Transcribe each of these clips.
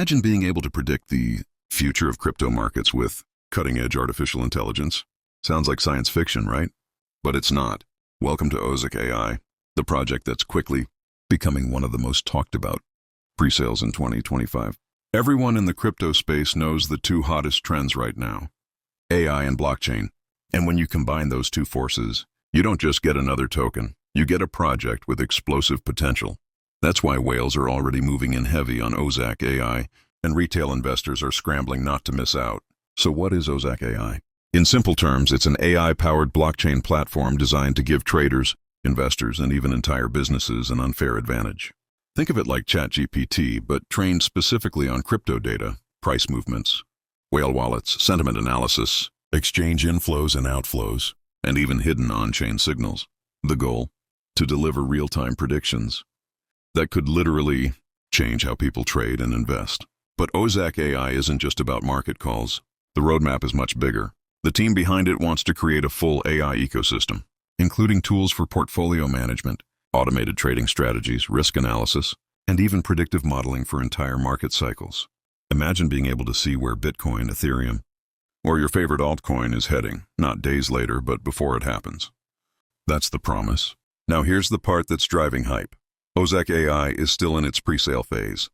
Imagine being able to predict the future of crypto markets with cutting-edge artificial intelligence. Sounds like science fiction, right? But it's not. Welcome to Ozak AI, the project that's quickly becoming one of the most talked about pre-sales in 2025. Everyone in the crypto space knows the two hottest trends right now, AI and blockchain. And when you combine those two forces, you don't just get another token, you get a project with explosive potential. That's why whales are already moving in heavy on Ozak AI, and retail investors are scrambling not to miss out. So what is Ozak AI? In simple terms, it's an AI-powered blockchain platform designed to give traders, investors, and even entire businesses an unfair advantage. Think of it like ChatGPT, but trained specifically on crypto data, price movements, whale wallets, sentiment analysis, exchange inflows and outflows, and even hidden on-chain signals. The goal? To deliver real-time predictions that could literally change how people trade and invest. But Ozak AI isn't just about market calls. The roadmap is much bigger. The team behind it wants to create a full AI ecosystem, including tools for portfolio management, automated trading strategies, risk analysis, and even predictive modeling for entire market cycles. Imagine being able to see where Bitcoin, Ethereum, or your favorite altcoin is heading, not days later, but before it happens. That's the promise. Now here's the part that's driving hype. Ozak AI is still in its pre-sale phase,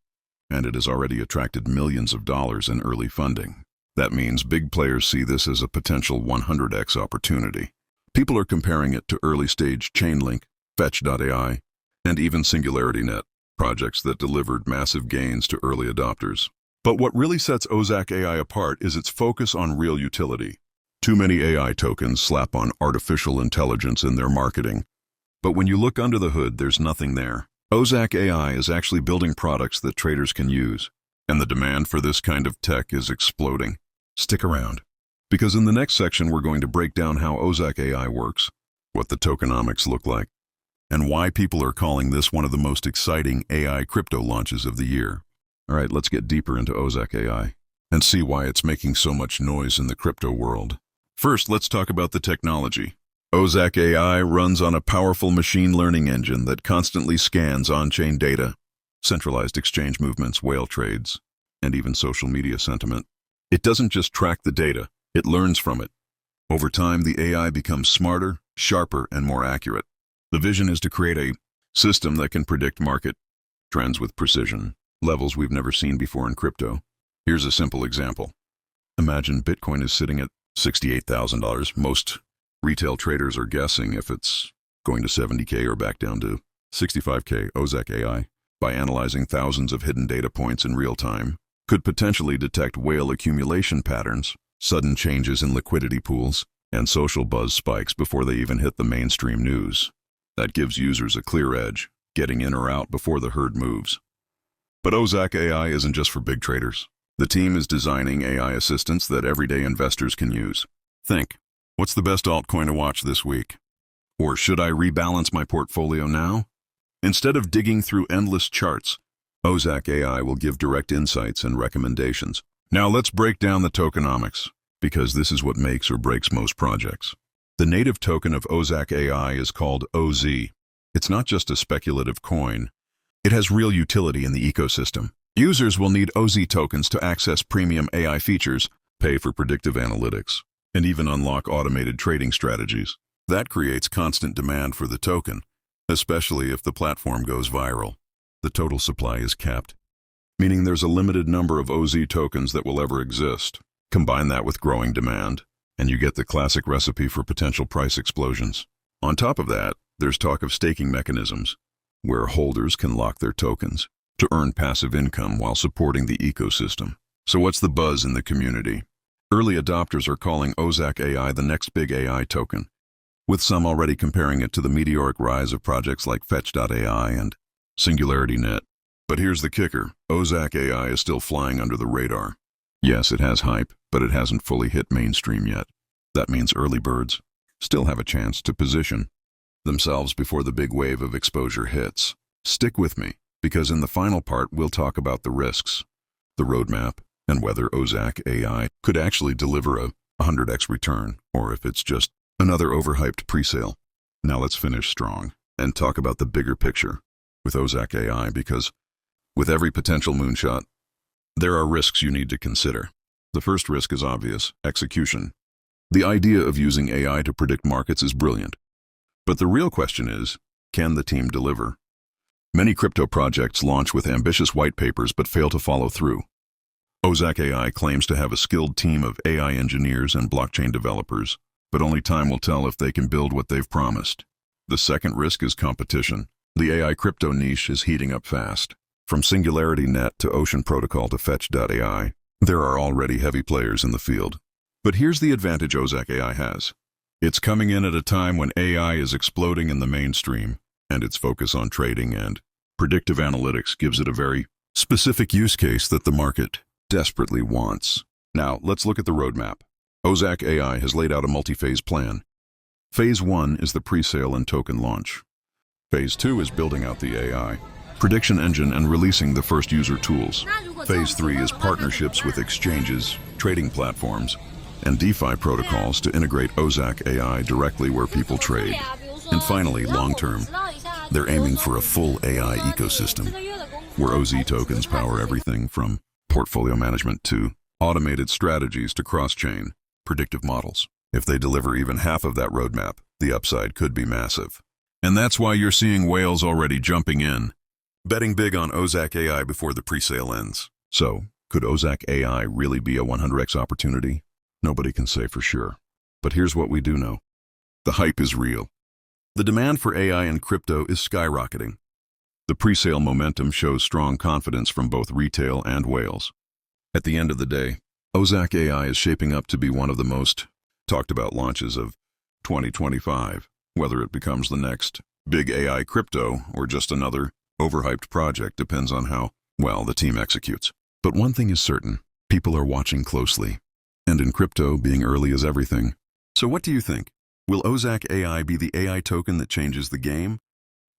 and it has already attracted millions of dollars in early funding. That means big players see this as a potential 100x opportunity. People are comparing it to early-stage Chainlink, Fetch.ai, and even SingularityNet, projects that delivered massive gains to early adopters. But what really sets Ozak AI apart is its focus on real utility. Too many AI tokens slap on artificial intelligence in their marketing. But when you look under the hood, there's nothing there. Ozak AI is actually building products that traders can use, and the demand for this kind of tech is exploding. Stick around, because in the next section we're going to break down how Ozak AI works, what the tokenomics look like, and why people are calling this one of the most exciting AI crypto launches of the year. All right, let's get deeper into Ozak AI and see why it's making so much noise in the crypto world. First, let's talk about the technology. Ozak AI runs on a powerful machine learning engine that constantly scans on-chain data, centralized exchange movements, whale trades, and even social media sentiment. It doesn't just track the data, it learns from it. Over time, the AI becomes smarter, sharper, and more accurate. The vision is to create a system that can predict market trends with precision, levels we've never seen before in crypto. Here's a simple example. Imagine Bitcoin is sitting at $68,000. Most retail traders are guessing if it's going to 70K or back down to 65K. Ozak AI, by analyzing thousands of hidden data points in real time, could potentially detect whale accumulation patterns, sudden changes in liquidity pools, and social buzz spikes before they even hit the mainstream news. That gives users a clear edge, getting in or out before the herd moves. But Ozak AI isn't just for big traders. The team is designing AI assistants that everyday investors can use. Think, what's the best altcoin to watch this week? Or should I rebalance my portfolio now? Instead of digging through endless charts, Ozak AI will give direct insights and recommendations. Now let's break down the tokenomics, because this is what makes or breaks most projects. The native token of Ozak AI is called OZ. It's not just a speculative coin. It has real utility in the ecosystem. Users will need OZ tokens to access premium AI features, pay for predictive analytics, and even unlock automated trading strategies. That creates constant demand for the token, especially if the platform goes viral. The total supply is capped, meaning there's a limited number of OZ tokens that will ever exist. Combine that with growing demand, and you get the classic recipe for potential price explosions. On top of that, there's talk of staking mechanisms, where holders can lock their tokens to earn passive income while supporting the ecosystem. So what's the buzz in the community? Early adopters are calling Ozak AI the next big AI token, with some already comparing it to the meteoric rise of projects like Fetch.ai and SingularityNet. But here's the kicker. Ozak AI is still flying under the radar. Yes, it has hype, but it hasn't fully hit mainstream yet. That means early birds still have a chance to position themselves before the big wave of exposure hits. Stick with me, because in the final part we'll talk about the risks, the roadmap, and whether Ozak AI could actually deliver a 100x return, or if it's just another overhyped presale. Now let's finish strong and talk about the bigger picture with Ozak AI, because with every potential moonshot, There are risks you need to consider. The first risk is obvious: execution. The idea of using AI to predict markets is brilliant. But the real question is, can the team deliver? Many crypto projects launch with ambitious white papers but fail to follow through. Ozak AI claims to have a skilled team of AI engineers and blockchain developers, but only time will tell if they can build what they've promised. The second risk is competition. The AI crypto niche is heating up fast. From SingularityNet to Ocean Protocol to Fetch.ai, there are already heavy players in the field. But here's the advantage Ozak AI has. It's coming in at a time when AI is exploding in the mainstream, and its focus on trading and predictive analytics gives it a very specific use case that the market desperately wants. Now, let's look at the roadmap. Ozak AI has laid out a multi-phase plan. Phase 1 is the presale and token launch. Phase 2 is building out the AI prediction engine and releasing the first user tools. Phase 3 is partnerships with exchanges, trading platforms, and DeFi protocols to integrate Ozak AI directly where people trade. And finally, long-term, they're aiming for a full AI ecosystem, where OZ tokens power everything from portfolio management to automated strategies to cross-chain predictive models. If they deliver even half of that roadmap, the upside could be massive. And that's why you're seeing whales already jumping in, betting big on Ozak AI before the presale ends. So, could Ozak AI really be a 100x opportunity? Nobody can say for sure. But here's what we do know. The hype is real. The demand for AI and crypto is skyrocketing. The presale momentum shows strong confidence from both retail and whales. At the end of the day, Ozak AI is shaping up to be one of the most talked about launches of 2025, whether it becomes the next big AI crypto or just another overhyped project depends on how well the team executes. But one thing is certain, people are watching closely. And in crypto, being early is everything. So what do you think? Will Ozak AI be the AI token that changes the game?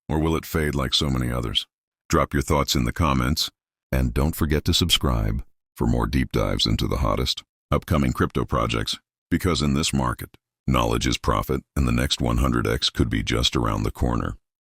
Or will it fade like so many others? Drop your thoughts in the comments, and don't forget to subscribe for more deep dives into the hottest upcoming crypto projects, because in this market, knowledge is profit and the next 100x could be just around the corner.